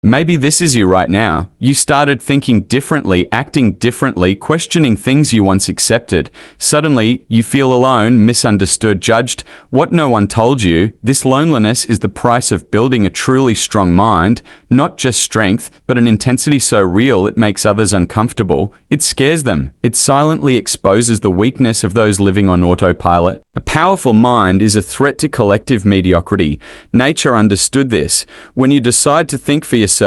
Maybe this is you right now. You started thinking differently, acting differently, questioning things you once accepted. Suddenly, you feel alone, misunderstood, judged. What no one told you, this loneliness is the price of building a truly strong mind, not just strength, but an intensity so real it makes others uncomfortable. It scares them. It silently exposes the weakness of those living on autopilot. A powerful mind is a threat to collective mediocrity. Nature understood this. When you decide to think for yourself,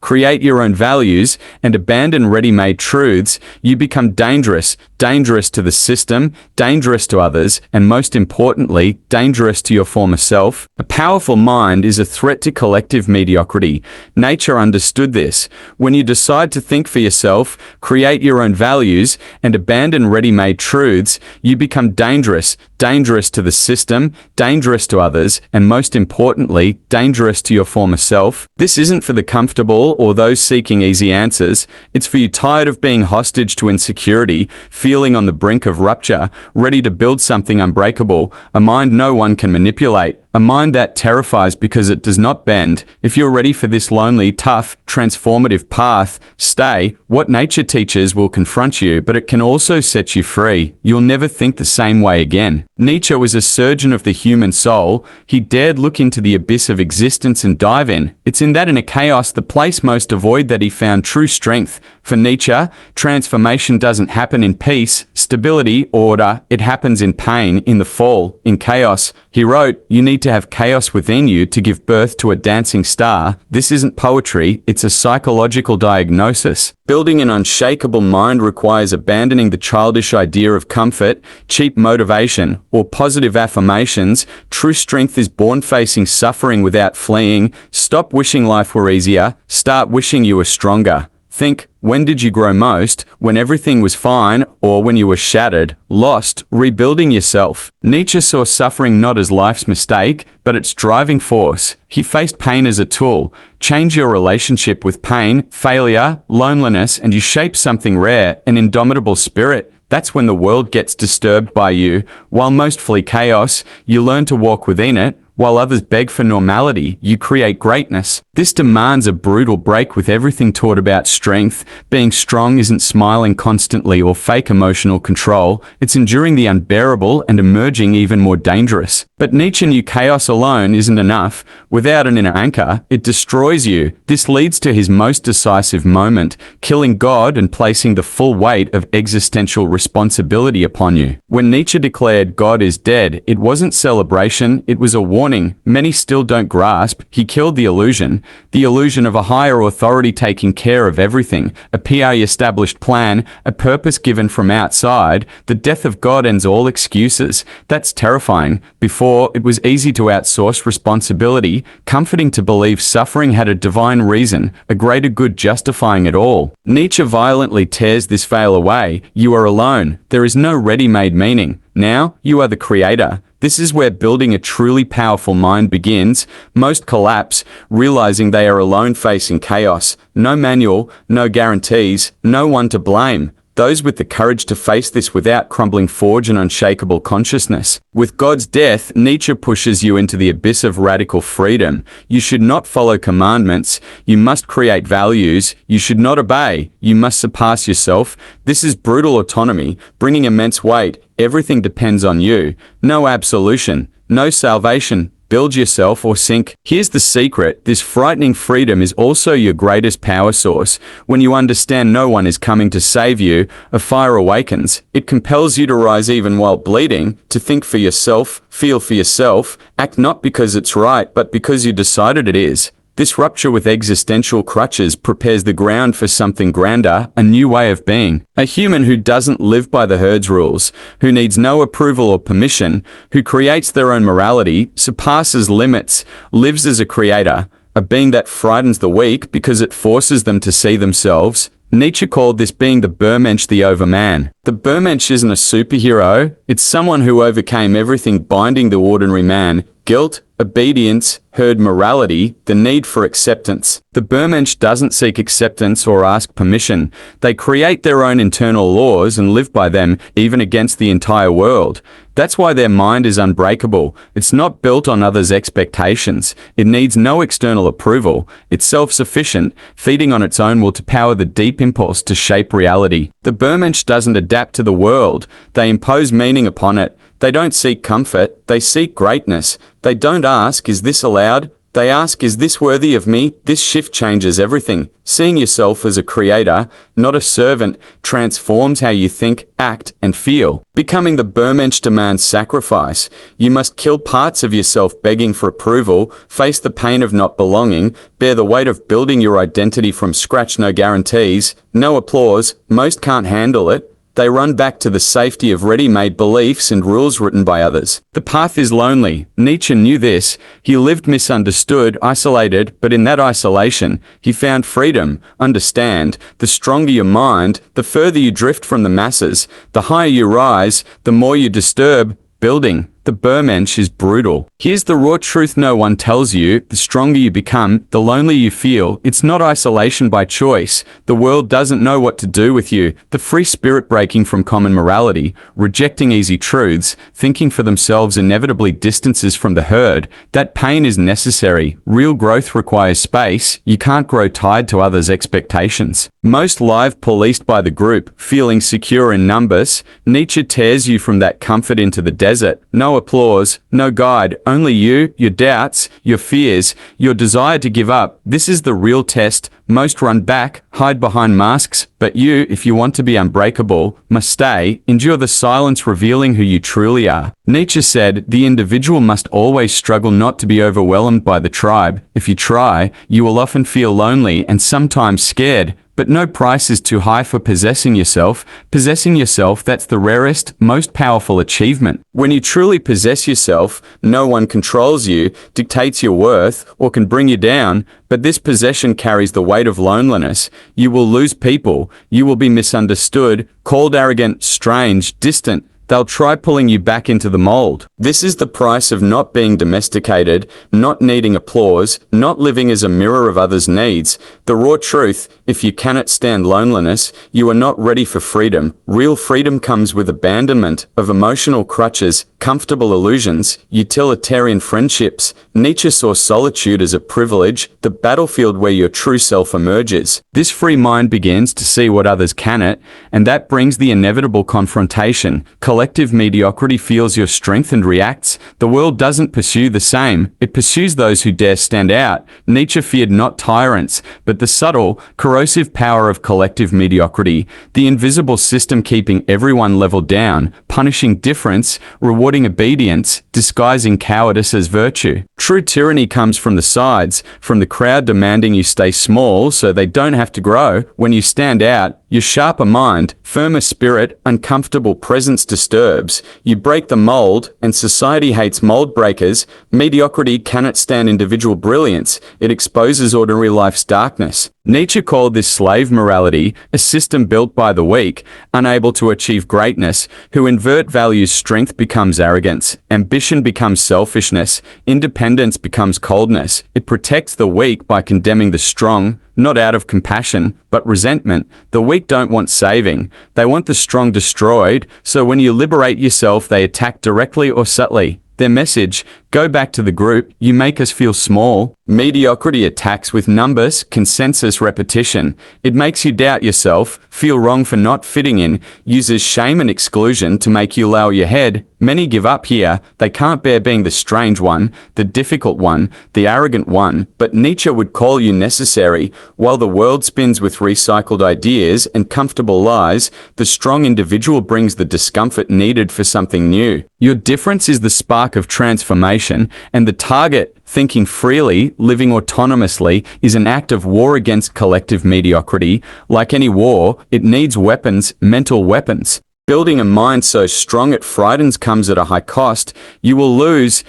create your own values, and abandon ready-made truths, you become dangerous. Dangerous to the system, dangerous to others, and most importantly, dangerous to your former self. A powerful mind is a threat to collective mediocrity. Nature understood this. When you decide to think for yourself, create your own values, and abandon ready-made truths, you become dangerous. Dangerous to the system, dangerous to others, and most importantly, dangerous to your former self. This isn't for the comfortable or those seeking easy answers. It's for you tired of being hostage to insecurity, feeling on the brink of rupture, ready to build something unbreakable, a mind no one can manipulate. A mind that terrifies because it does not bend. If you're ready for this lonely, tough, transformative path, stay. What nature teaches will confront you, but it can also set you free. You'll never think the same way again. Nietzsche was a surgeon of the human soul. He dared look into the abyss of existence and dive in. It's in that inner chaos, the place most avoid, that he found true strength. For Nietzsche, transformation doesn't happen in peace, stability, order. It happens in pain, in the fall, in chaos. He wrote, "You need to have chaos within you to give birth to a dancing star." This isn't poetry, it's a psychological diagnosis. Building an unshakable mind requires abandoning the childish idea of comfort, cheap motivation, or positive affirmations. True strength is born facing suffering without fleeing. Stop wishing life were easier, start wishing you were stronger. Think, when did you grow most? When everything was fine, or when you were shattered, lost, rebuilding yourself? Nietzsche saw suffering not as life's mistake, but its driving force. He faced pain as a tool. Change your relationship with pain, failure, loneliness, and you shape something rare, an indomitable spirit. That's when the world gets disturbed by you. While most flee chaos, you learn to walk within it. While others beg for normality, you create greatness. This demands a brutal break with everything taught about strength. Being strong isn't smiling constantly or fake emotional control. It's enduring the unbearable and emerging even more dangerous. But Nietzsche knew chaos alone isn't enough. Without an inner anchor, it destroys you. This leads to his most decisive moment, killing God and placing the full weight of existential responsibility upon you. When Nietzsche declared God is dead, it wasn't celebration, it was a warning. Many still don't grasp. He killed the illusion of a higher authority taking care of everything, a pre-established plan, a purpose given from outside. The death of God ends all excuses. That's terrifying. Before, it was easy to outsource responsibility, comforting to believe suffering had a divine reason, a greater good justifying it all. Nietzsche violently tears this veil away. You are alone. There is no ready-made meaning. Now, you are the creator. This is where building a truly powerful mind begins. Most collapse, realizing they are alone facing chaos. No manual, no guarantees, no one to blame. Those with the courage to face this without crumbling forge an unshakable consciousness. With God's death, Nietzsche pushes you into the abyss of radical freedom. You should not follow commandments. You must create values. You should not obey. You must surpass yourself. This is brutal autonomy, bringing immense weight. Everything depends on you. No absolution, no salvation. Build yourself or sink. Here's the secret. This frightening freedom is also your greatest power source. When you understand no one is coming to save you, a fire awakens. It compels you to rise even while bleeding, to think for yourself, feel for yourself, act not because it's right, but because you decided it is. This rupture with existential crutches prepares the ground for something grander, a new way of being. A human who doesn't live by the herd's rules, who needs no approval or permission, who creates their own morality, surpasses limits, lives as a creator, a being that frightens the weak because it forces them to see themselves. Nietzsche called this being the Bermensch, the overman. The Bermensch isn't a superhero, it's someone who overcame everything binding the ordinary man: guilt, obedience, herd morality, the need for acceptance. The Bermensch doesn't seek acceptance or ask permission. They create their own internal laws and live by them, even against the entire world. That's why their mind is unbreakable. It's not built on others' expectations. It needs no external approval. It's self-sufficient, feeding on its own will to power the deep impulse to shape reality. The Bermensch doesn't adapt to the world. They impose meaning upon it. They don't seek comfort. They seek greatness. They don't ask, is this allowed? They ask, is this worthy of me? This shift changes everything. Seeing yourself as a creator, not a servant, transforms how you think, act, and feel. Becoming the Bermensch demands sacrifice. You must kill parts of yourself begging for approval, face the pain of not belonging, bear the weight of building your identity from scratch, no guarantees, no applause, most can't handle it. They run back to the safety of ready-made beliefs and rules written by others. The path is lonely. Nietzsche knew this. He lived misunderstood, isolated, but in that isolation, he found freedom. Understand, the stronger your mind, the further you drift from the masses, the higher you rise, the more you disturb. Building. The Bermensch is brutal. Here's the raw truth no one tells you. The stronger you become, the lonelier you feel. It's not isolation by choice. The world doesn't know what to do with you. The free spirit breaking from common morality, rejecting easy truths, thinking for themselves inevitably distances from the herd. That pain is necessary. Real growth requires space. You can't grow tied to others' expectations. Most live policed by the group, feeling secure in numbers. Nietzsche tears you from that comfort into the desert. No applause, no guide, only you, your doubts, your fears, your desire to give up. This is the real test. Most run back, hide behind masks, but you, if you want to be unbreakable, must stay, endure the silence revealing who you truly are. Nietzsche said, the individual must always struggle not to be overwhelmed by the tribe. If you try, you will often feel lonely and sometimes scared. But no price is too high for possessing yourself. Possessing yourself, that's the rarest, most powerful achievement. When you truly possess yourself, no one controls you, dictates your worth, or can bring you down. But this possession carries the weight of loneliness. You will lose people. You will be misunderstood, called arrogant, strange, distant. They'll try pulling you back into the mold. This is the price of not being domesticated, not needing applause, not living as a mirror of others' needs. The raw truth, if you cannot stand loneliness, you are not ready for freedom. Real freedom comes with abandonment of emotional crutches, comfortable illusions, utilitarian friendships. Nietzsche saw solitude as a privilege, the battlefield where your true self emerges. This free mind begins to see what others cannot, and that brings the inevitable confrontation. Collective mediocrity feels your strength and reacts. The world doesn't pursue the same. It pursues those who dare stand out. Nietzsche feared not tyrants, but the subtle, corrosive power of collective mediocrity, the invisible system keeping everyone leveled down, punishing difference, rewarding obedience, disguising cowardice as virtue. True tyranny comes from the sides, from the crowd demanding you stay small so they don't have to grow. When you stand out, your sharper mind, firmer spirit, uncomfortable presence disturbs. You break the mold, and society hates mold breakers. Mediocrity cannot stand individual brilliance. It exposes ordinary life's darkness. Nietzsche called this slave morality, a system built by the weak, unable to achieve greatness, who invert values. Strength becomes arrogance, ambition becomes selfishness, independence becomes coldness. It protects the weak by condemning the strong, not out of compassion, but resentment. The weak don't want saving. They want the strong destroyed, so when you liberate yourself, they attack directly or subtly. Their message, go back to the group, you make us feel small. Mediocrity attacks with numbers, consensus, repetition. It makes you doubt yourself, feel wrong for not fitting in, uses shame and exclusion to make you lower your head. Many give up here. They can't bear being the strange one, the difficult one, the arrogant one. But Nietzsche would call you necessary. While the world spins with recycled ideas and comfortable lies, the strong individual brings the discomfort needed for something new. Your difference is the spark of transformation, and the target, thinking freely, living autonomously, is an act of war against collective mediocrity. Like any war, it needs weapons, mental weapons. Building a mind so strong it frightens comes at a high cost. You'll lose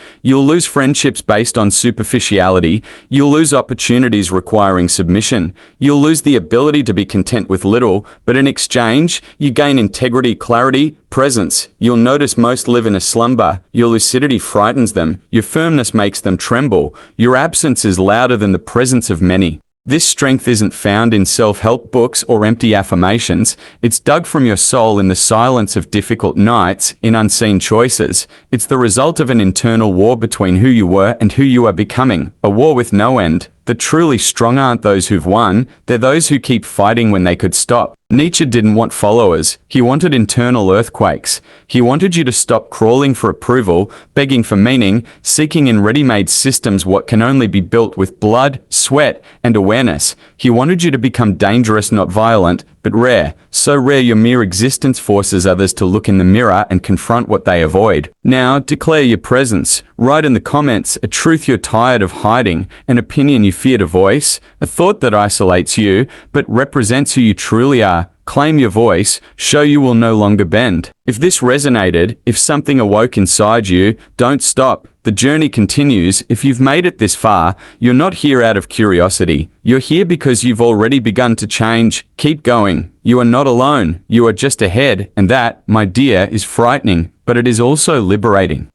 friendships based on superficiality. You'll lose opportunities requiring submission. You'll lose the ability to be content with little, but in exchange, you gain integrity, clarity, presence. You'll notice most live in a slumber. Your lucidity frightens them. Your firmness makes them tremble. Your absence is louder than the presence of many. This strength isn't found in self-help books or empty affirmations. It's dug from your soul in the silence of difficult nights, in unseen choices. It's the result of an internal war between who you were and who you are becoming, a war with no end. The truly strong aren't those who've won, they're those who keep fighting when they could stop. Nietzsche didn't want followers, he wanted internal earthquakes. He wanted you to stop crawling for approval, begging for meaning, seeking in ready-made systems what can only be built with blood, sweat, and awareness. He wanted you to become dangerous, not violent, but rare. So rare your mere existence forces others to look in the mirror and confront what they avoid. Now, declare your presence. Write in the comments a truth you're tired of hiding, an opinion you fear to voice, a thought that isolates you, but represents who you truly are. Claim your voice, show you will no longer bend. If this resonated, if something awoke inside you, don't stop. The journey continues. If you've made it this far, you're not here out of curiosity. You're here because you've already begun to change. Keep going. You are not alone. You are just ahead, and that, my dear, is frightening, but it is also liberating.